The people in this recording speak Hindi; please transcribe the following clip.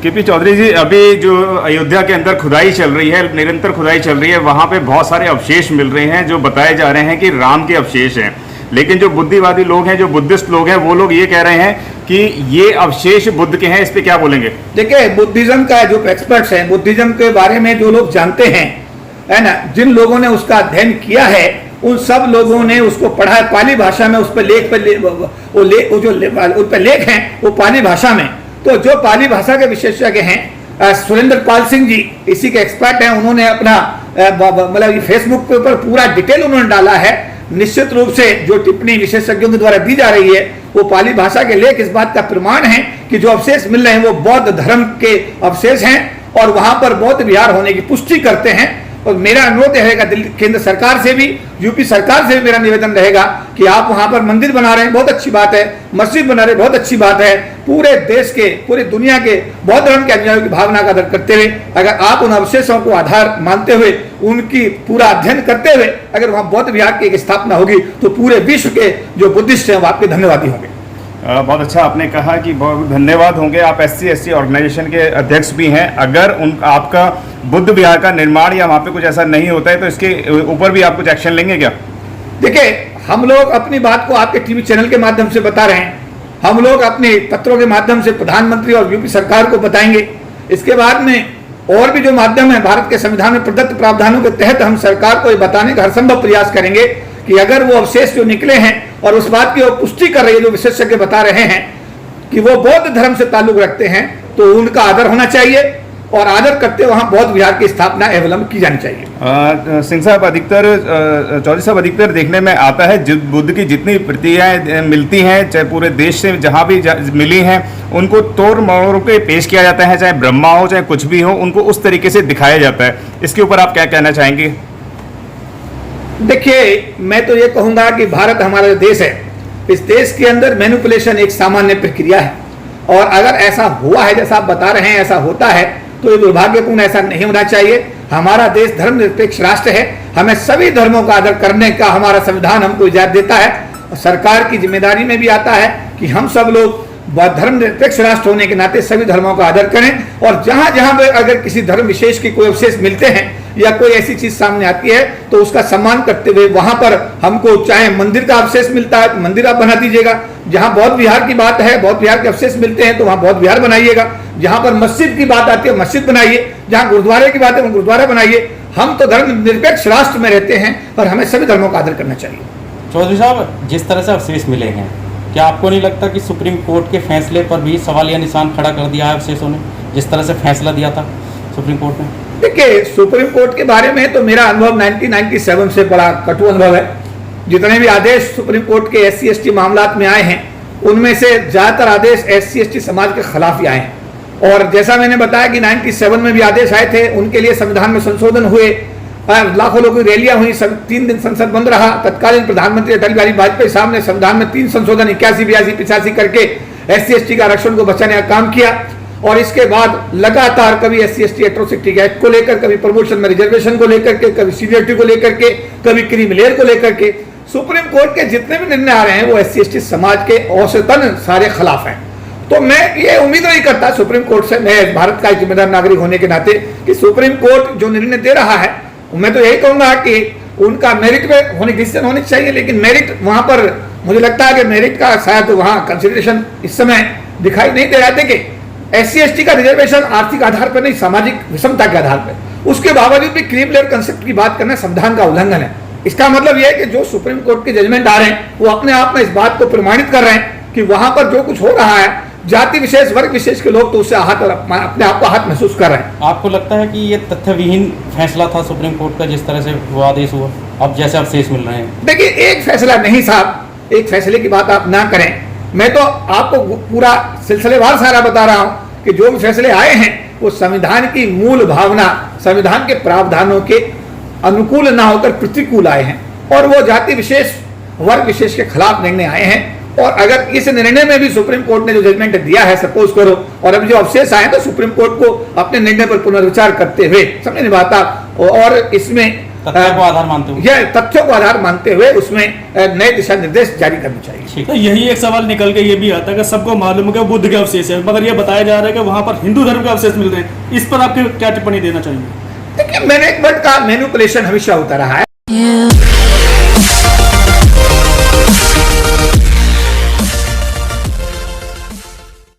केपी चौधरी जी, अभी जो अयोध्या के अंदर खुदाई चल रही है, निरंतर खुदाई चल रही है, वहां पे बहुत सारे अवशेष मिल रहे हैं जो बताए जा रहे हैं कि राम के अवशेष हैं। लेकिन जो बुद्धिवादी लोग हैं, जो बुद्धिस्ट लोग हैं, वो लोग ये कह रहे हैं कि ये अवशेष बुद्ध के हैं। इस पे क्या बोलेंगे? देखिए, बुद्धिज्म का जो एक्सपर्ट्स हैं, बुद्धिज्म के बारे में जो लोग जानते हैं, है ना, जिन लोगों ने उसका अध्ययन किया है, उन सब लोगों ने उसको पढ़ा है पाली भाषा में। उस पर उन पर लेख हैं वो पाली भाषा में। तो जो पाली भाषा के विशेषज्ञ हैं, सुरेंद्र पाल सिंह जी इसी के एक्सपर्ट हैं। उन्होंने अपना मतलब फेसबुक के ऊपर पूरा डिटेल उन्होंने डाला है। निश्चित रूप से जो टिप्पणी विशेषज्ञों के द्वारा दी जा रही है वो पाली भाषा के लेख इस बात का प्रमाण है कि जो अवशेष मिल रहे हैं वो बौद्ध धर्म के अवशेष हैं और वहां पर बौद्ध विहार होने की पुष्टि करते हैं। और मेरा अनुरोध रहेगा दिल्ली केंद्र सरकार से भी, यूपी सरकार से भी मेरा निवेदन रहेगा कि आप वहां पर मंदिर बना रहे हैं, बहुत अच्छी बात है, मस्जिद बना रहे हैं, बहुत अच्छी बात है। पूरे देश के, पूरी दुनिया के बौद्ध धर्म के अनुयायियों की भावना का आदर करते हुए, अगर आप उन अवशेषों को आधार मानते हुए, उनकी पूरा अध्ययन करते हुए अगर वहां बौद्ध विहार की एक स्थापना होगी तो पूरे विश्व के जो बुद्धिस्ट हैं वो आपके धन्यवादी होंगे। बहुत अच्छा आपने कहा कि बहुत धन्यवाद होंगे। आप SC/ST ऑर्गेनाइजेशन के अध्यक्ष भी हैं। अगर आपका बुद्ध विहार का निर्माण या वहाँ पे कुछ ऐसा नहीं होता है तो इसके ऊपर भी आप कुछ एक्शन लेंगे क्या? देखिए, हम लोग अपनी बात को आपके टीवी चैनल के माध्यम से बता रहे हैं, हम लोग अपने पत्रों के माध्यम से प्रधानमंत्री और यूपी सरकार को बताएंगे। इसके बाद में और भी जो माध्यम है, भारत के संविधान में प्रदत्त प्रावधानों के तहत हम सरकार को ये बताने का हर संभव प्रयास करेंगे कि अगर वो अवशेष जो निकले हैं और उस बात की पुष्टि कर रही है जो विशेषज्ञ बता रहे हैं कि वो बौद्ध धर्म से ताल्लुक रखते हैं, तो उनका आदर होना चाहिए और आदर करते वहां बौद्ध विहार की स्थापना अवलंब की जानी चाहिए। सिंह साहब, चौधरी साहब, अधिकतर देखने में आता है बुद्ध की जितनी प्रतियां मिलती हैं, चाहे पूरे देश से जहां भी मिली हैं, उनको तोड़ मरोड़ के पेश किया जाता है, चाहे ब्रह्मा हो चाहे कुछ भी हो, उनको उस तरीके से दिखाया जाता है। इसके ऊपर आप क्या कहना चाहेंगे? देखिए, मैं तो ये कहूंगा कि भारत हमारा जो देश है, इस देश के अंदर मैनिपुलेशन एक सामान्य प्रक्रिया है और अगर ऐसा हुआ है जैसा आप बता रहे हैं, ऐसा होता है तो ये दुर्भाग्यपूर्ण, ऐसा नहीं होना चाहिए। हमारा देश धर्मनिरपेक्ष राष्ट्र है, हमें सभी धर्मों का आदर करने का हमारा संविधान हमको इजाजत देता है। और सरकार की जिम्मेदारी में भी आता है कि हम सब लोग धर्मनिरपेक्ष राष्ट्र होने के नाते सभी धर्मों का आदर करें और जहां जहां पर अगर किसी धर्म विशेष के कोई अवशेष मिलते हैं या कोई ऐसी चीज सामने आती है तो उसका सम्मान करते हुए वहां पर हमको, चाहे मंदिर का अवशेष मिलता है तो मंदिर आप बना दीजिएगा, जहां बौद्ध विहार की बात है, बौद्ध विहार के अवशेष मिलते हैं तो वहां बौद्ध विहार बनाइएगा, जहां पर मस्जिद की बात आती है मस्जिद बनाइए, जहां गुरुद्वारे की बात है वहां गुरुद्वारा बनाइए। हम तो धर्मनिरपेक्ष राष्ट्र में रहते हैं और हमें सभी धर्मों का आदर करना चाहिए। चौधरी साहब, जिस तरह से अवशेष मिले हैं, क्या आपको नहीं लगता कि सुप्रीम कोर्ट के फैसले पर भी सवालिया निशान खड़ा कर दिया है अवशेषों ने, जिस तरह से फैसला दिया था सुप्रीम कोर्ट ने? देखिए, सुप्रीम कोर्ट के बारे में तो मेरा अनुभव 1997 से बड़ा कटु अनुभव है। जितने भी आदेश सुप्रीम कोर्ट के SC/ST मामलात में आए हैं उनमें से ज्यादातर आदेश SC/ST समाज के खिलाफ ही आए हैं। और जैसा मैंने बताया कि 97 में भी आदेश आए थे, उनके लिए संविधान में संशोधन हुए, लाखों लोगों की रैलियां हुई, 3 दिन संसद बंद रहा। तत्कालीन प्रधानमंत्री अटल बिहारी वाजपेयी साहब ने संविधान में 3 संशोधन 81, 82, 85 करके SC/ST का आरक्षण को बचाने का काम किया। और इसके बाद लगातार कभी SC/ST एट्रोसिटी एक्ट को लेकर, कभी प्रमोशन में रिजर्वेशन को लेकर के, कभी सीनियरिटी को लेकर के, कभी क्रीमिलेयर को लेकर के सुप्रीम कोर्ट के जितने भी निर्णय आ रहे हैं वो SC/ST समाज के औसतन सारे खिलाफ हैं। तो मैं ये उम्मीद नहीं करता सुप्रीम कोर्ट से, मैं भारत का एक जिम्मेदार नागरिक होने के नाते, कि सुप्रीम कोर्ट जो निर्णय दे रहा है मैं तो यही कहूंगा कि उनका मेरिट पे होने डिसीजन होनी चाहिए। लेकिन मेरिट वहां पर मुझे लगता है कि मेरिट का शायद वहां कंसिडरेशन इस समय दिखाई नहीं दे रहा है। कि SC/ST का रिजर्वेशन आर्थिक आधार पर नहीं, सामाजिक विषमता के आधार पर, उसके बावजूद भी क्रीमिलेयर कंसेप्ट की बात करना संविधान का उल्लंघन है। इसका मतलब यह है कि जो सुप्रीम कोर्ट के जजमेंट आ रहे हैं वो अपने आप में इस बात को प्रमाणित कर रहे हैं कि वहां पर जो कुछ हो रहा है, जाति विशेष, वर्ग विशेष के लोग तो उससे आहत और अपने आप को आहत महसूस कर रहे हैं। आपको लगता है कि ये तथ्यविहीन फैसला था सुप्रीम कोर्ट का, जिस तरह से वो आदेश हुआ, अब जैसे अवशेष मिल रहे हैं? देखिए, एक फैसला नहीं साहब, एक फैसले की बात आप ना करें। मैं तो आपको पूरा सिलसिलेवार सारा बता रहा हूं कि जो भी फैसले आए हैं वो संविधान की मूल भावना, संविधान के प्रावधानों के अनुकूल ना होकर प्रतिकूल आए हैं और वो जाति विशेष, वर्ग विशेष के खिलाफ निर्णय आए हैं। और अगर इस निर्णय में भी सुप्रीम कोर्ट ने जो जजमेंट दिया है, सपोज करो, और अब जो अवशेष आए तो सुप्रीम कोर्ट को अपने निर्णय पर पुनर्विचार करते हुए, समझ नहीं बात, और इसमें तथ्यों को आधार मानते हुए यह तथ्यों को आधार मानते हुए उसमें नए दिशा निर्देश जारी करने चाहिए। ठीक तो यही एक सवाल निकल के ये भी आता है कि सबको मालूम है कि बुद्ध के अवशेष है, मगर ये बताया जा रहा है कि वहां पर हिंदू धर्म के अवशेष मिल रहे हैं। इस पर आपके क्या टिप्पणी देना चाहिए? देखिए, मैंने एक वर्ड का मैनिपुलेशन हमेशा होता रहा है।